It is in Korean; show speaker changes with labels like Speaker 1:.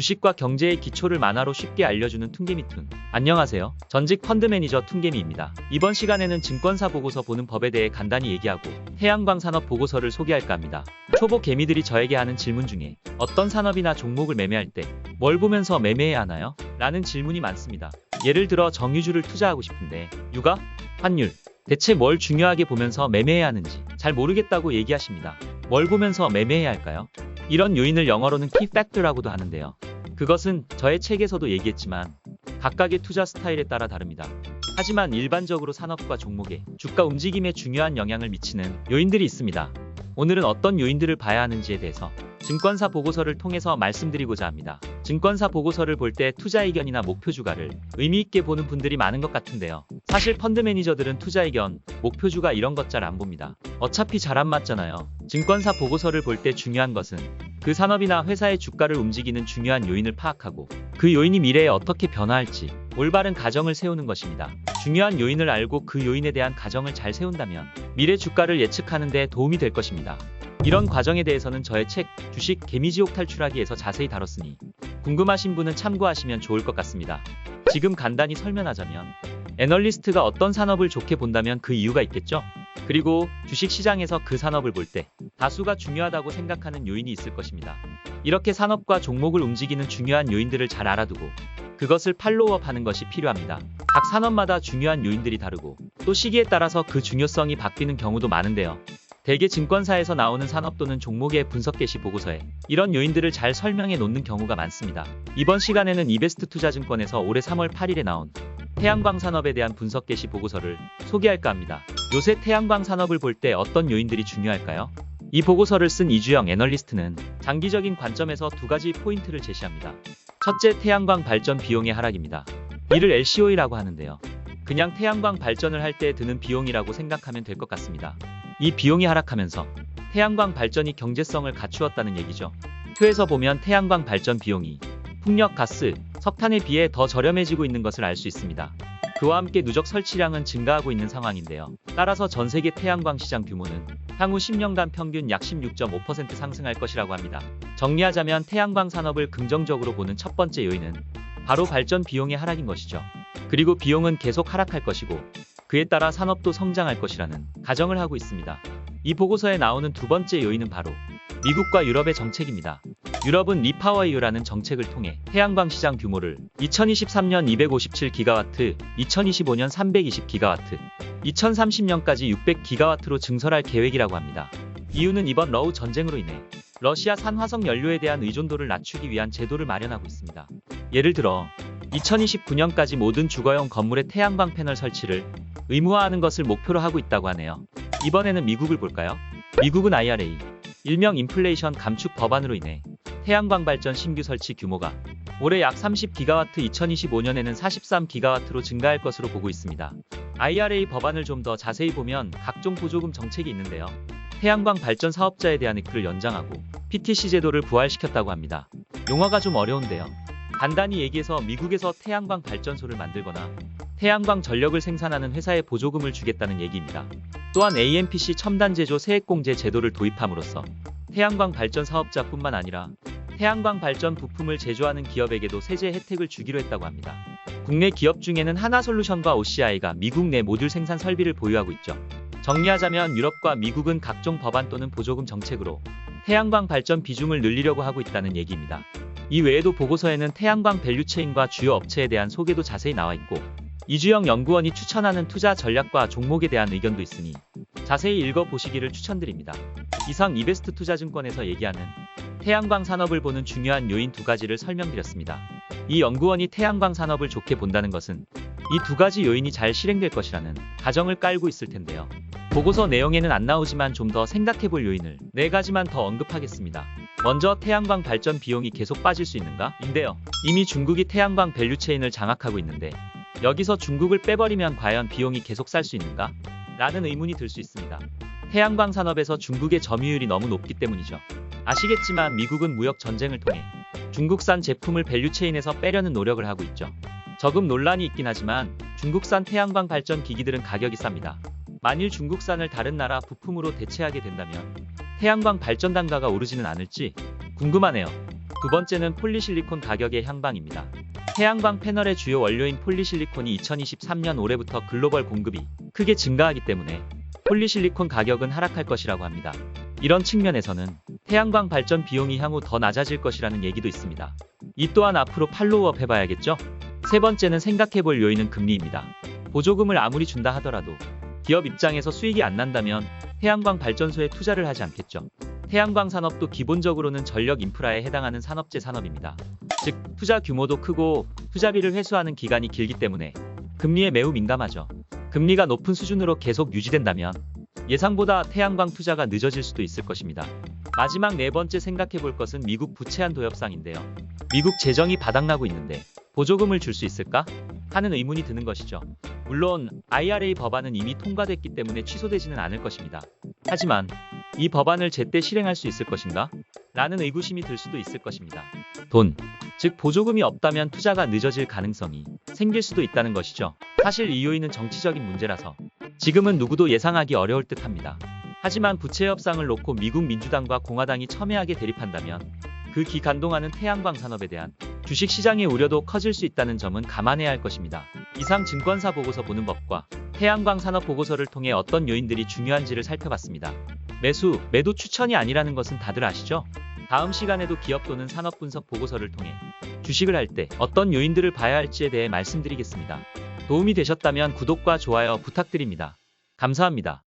Speaker 1: 주식과 경제의 기초를 만화로 쉽게 알려주는 퉁개미툰. 안녕하세요. 전직 펀드 매니저 퉁개미입니다. 이번 시간에는 증권사 보고서 보는 법에 대해 간단히 얘기하고 태양광 산업 보고서를 소개할까 합니다. 초보 개미들이 저에게 하는 질문 중에 어떤 산업이나 종목을 매매할 때 뭘 보면서 매매해야 하나요? 라는 질문이 많습니다. 예를 들어 정유주를 투자하고 싶은데 유가, 환율, 대체 뭘 중요하게 보면서 매매해야 하는지 잘 모르겠다고 얘기하십니다. 뭘 보면서 매매해야 할까요? 이런 요인을 영어로는 키 팩터라고도 하는데요. 그것은 저의 책에서도 얘기했지만 각각의 투자 스타일에 따라 다릅니다. 하지만 일반적으로 산업과 종목의 주가 움직임에 중요한 영향을 미치는 요인들이 있습니다. 오늘은 어떤 요인들을 봐야 하는지에 대해서 증권사 보고서를 통해서 말씀드리고자 합니다. 증권사 보고서를 볼 때 투자 의견이나 목표 주가를 의미 있게 보는 분들이 많은 것 같은데요. 사실 펀드 매니저들은 투자 의견, 목표 주가 이런 것 잘 안 봅니다. 어차피 잘 안 맞잖아요. 증권사 보고서를 볼 때 중요한 것은 그 산업이나 회사의 주가를 움직이는 중요한 요인을 파악하고 그 요인이 미래에 어떻게 변화할지 올바른 가정을 세우는 것입니다. 중요한 요인을 알고 그 요인에 대한 가정을 잘 세운다면 미래 주가를 예측하는 데 도움이 될 것입니다. 이런 과정에 대해서는 저의 책 주식 개미지옥 탈출하기에서 자세히 다뤘으니 궁금하신 분은 참고하시면 좋을 것 같습니다. 지금 간단히 설명하자면 애널리스트가 어떤 산업을 좋게 본다면 그 이유가 있겠죠? 그리고 주식시장에서 그 산업을 볼 때 다수가 중요하다고 생각하는 요인이 있을 것입니다. 이렇게 산업과 종목을 움직이는 중요한 요인들을 잘 알아두고 그것을 팔로우업하는 것이 필요합니다. 각 산업마다 중요한 요인들이 다르고 또 시기에 따라서 그 중요성이 바뀌는 경우도 많은데요. 대개 증권사에서 나오는 산업 또는 종목의 분석 개시 보고서에 이런 요인들을 잘 설명해 놓는 경우가 많습니다. 이번 시간에는 이베스트 투자증권에서 올해 3월 8일에 나온 태양광 산업에 대한 분석 개시 보고서를 소개할까 합니다. 요새 태양광 산업을 볼 때 어떤 요인들이 중요할까요? 이 보고서를 쓴 이주영 애널리스트는 장기적인 관점에서 두 가지 포인트를 제시합니다. 첫째, 태양광 발전 비용의 하락입니다. 이를 LCOE라고 하는데요. 그냥 태양광 발전을 할 때 드는 비용이라고 생각하면 될 것 같습니다. 이 비용이 하락하면서 태양광 발전이 경제성을 갖추었다는 얘기죠. 표에서 보면 태양광 발전 비용이 풍력, 가스, 석탄에 비해 더 저렴해지고 있는 것을 알 수 있습니다. 그와 함께 누적 설치량은 증가하고 있는 상황인데요. 따라서 전 세계 태양광 시장 규모는 향후 10년간 평균 약 16.5% 상승할 것이라고 합니다. 정리하자면 태양광 산업을 긍정적으로 보는 첫 번째 요인은 바로 발전 비용의 하락인 것이죠. 그리고 비용은 계속 하락할 것이고 그에 따라 산업도 성장할 것이라는 가정을 하고 있습니다. 이 보고서에 나오는 두 번째 요인은 바로 미국과 유럽의 정책입니다. 유럽은 리파워이유라는 정책을 통해 태양광 시장 규모를 2023년 257기가와트, 2025년 320기가와트, 2030년까지 600기가와트로 증설할 계획이라고 합니다. 이유는 이번 러우 전쟁으로 인해 러시아산 화석 연료에 대한 의존도를 낮추기 위한 제도를 마련하고 있습니다. 예를 들어 2029년까지 모든 주거용 건물에 태양광 패널 설치를 의무화하는 것을 목표로 하고 있다고 하네요. 이번에는 미국을 볼까요? 미국은 IRA, 일명 인플레이션 감축 법안으로 인해 태양광 발전 신규 설치 규모가 올해 약 30기가와트, 2025년에는 43기가와트로 증가할 것으로 보고 있습니다. IRA 법안을 좀 더 자세히 보면 각종 보조금 정책이 있는데요. 태양광 발전 사업자에 대한 이크를 연장하고 PTC 제도를 부활시켰다고 합니다. 용어가 좀 어려운데요. 간단히 얘기해서 미국에서 태양광 발전소를 만들거나 태양광 전력을 생산하는 회사에 보조금을 주겠다는 얘기입니다. 또한 AMPC 첨단 제조 세액공제 제도를 도입함으로써 태양광 발전 사업자뿐만 아니라 태양광 발전 부품을 제조하는 기업에게도 세제 혜택을 주기로 했다고 합니다. 국내 기업 중에는 하나솔루션과 OCI가 미국 내 모듈 생산 설비를 보유하고 있죠. 정리하자면 유럽과 미국은 각종 법안 또는 보조금 정책으로 태양광 발전 비중을 늘리려고 하고 있다는 얘기입니다. 이 외에도 보고서에는 태양광 밸류체인과 주요 업체에 대한 소개도 자세히 나와 있고 이주영 연구원이 추천하는 투자 전략과 종목에 대한 의견도 있으니 자세히 읽어보시기를 추천드립니다. 이상 이베스트 투자증권에서 얘기하는 태양광 산업을 보는 중요한 요인 두 가지를 설명드렸습니다. 이 연구원이 태양광 산업을 좋게 본다는 것은 이 두 가지 요인이 잘 실행될 것이라는 가정을 깔고 있을 텐데요. 보고서 내용에는 안 나오지만 좀 더 생각해볼 요인을 4가지만 더 언급하겠습니다. 먼저 태양광 발전 비용이 계속 빠질 수 있는가? 인데요. 이미 중국이 태양광 밸류체인을 장악하고 있는데 여기서 중국을 빼버리면 과연 비용이 계속 쌀 수 있는가? 라는 의문이 들 수 있습니다. 태양광 산업에서 중국의 점유율이 너무 높기 때문이죠. 아시겠지만 미국은 무역 전쟁을 통해 중국산 제품을 밸류체인에서 빼려는 노력을 하고 있죠. 저금 논란이 있긴 하지만 중국산 태양광 발전 기기들은 가격이 쌉니다. 만일 중국산을 다른 나라 부품으로 대체하게 된다면 태양광 발전 단가가 오르지는 않을지 궁금하네요. 두 번째는 폴리실리콘 가격의 향방입니다. 태양광 패널의 주요 원료인 폴리실리콘이 2023년 올해부터 글로벌 공급이 크게 증가하기 때문에 폴리실리콘 가격은 하락할 것이라고 합니다. 이런 측면에서는 태양광 발전 비용이 향후 더 낮아질 것이라는 얘기도 있습니다. 이 또한 앞으로 팔로우업 해봐야겠죠? 세 번째는 생각해볼 요인은 금리입니다. 보조금을 아무리 준다 하더라도 기업 입장에서 수익이 안 난다면 태양광 발전소에 투자를 하지 않겠죠. 태양광 산업도 기본적으로는 전력 인프라에 해당하는 산업재 산업입니다. 즉, 투자 규모도 크고 투자비를 회수하는 기간이 길기 때문에 금리에 매우 민감하죠. 금리가 높은 수준으로 계속 유지된다면 예상보다 태양광 투자가 늦어질 수도 있을 것입니다. 마지막 네 번째 생각해볼 것은 미국 부채한 도협상인데요. 미국 재정이 바닥나고 있는데 보조금을 줄 수 있을까? 하는 의문이 드는 것이죠. 물론 IRA 법안은 이미 통과됐기 때문에 취소되지는 않을 것입니다. 하지만 이 법안을 제때 실행할 수 있을 것인가? 라는 의구심이 들 수도 있을 것입니다. 돈, 즉 보조금이 없다면 투자가 늦어질 가능성이 생길 수도 있다는 것이죠. 사실 이 요인은 정치적인 문제라서 지금은 누구도 예상하기 어려울 듯합니다. 하지만 부채 협상을 놓고 미국 민주당과 공화당이 첨예하게 대립한다면 그 기간 동안은 태양광 산업에 대한 주식시장의 우려도 커질 수 있다는 점은 감안해야 할 것입니다. 이상 증권사 보고서 보는 법과 태양광 산업 보고서를 통해 어떤 요인들이 중요한지를 살펴봤습니다. 매수, 매도 추천이 아니라는 것은 다들 아시죠? 다음 시간에도 기업 또는 산업 분석 보고서를 통해 주식을 할 때 어떤 요인들을 봐야 할지에 대해 말씀드리겠습니다. 도움이 되셨다면 구독과 좋아요 부탁드립니다. 감사합니다.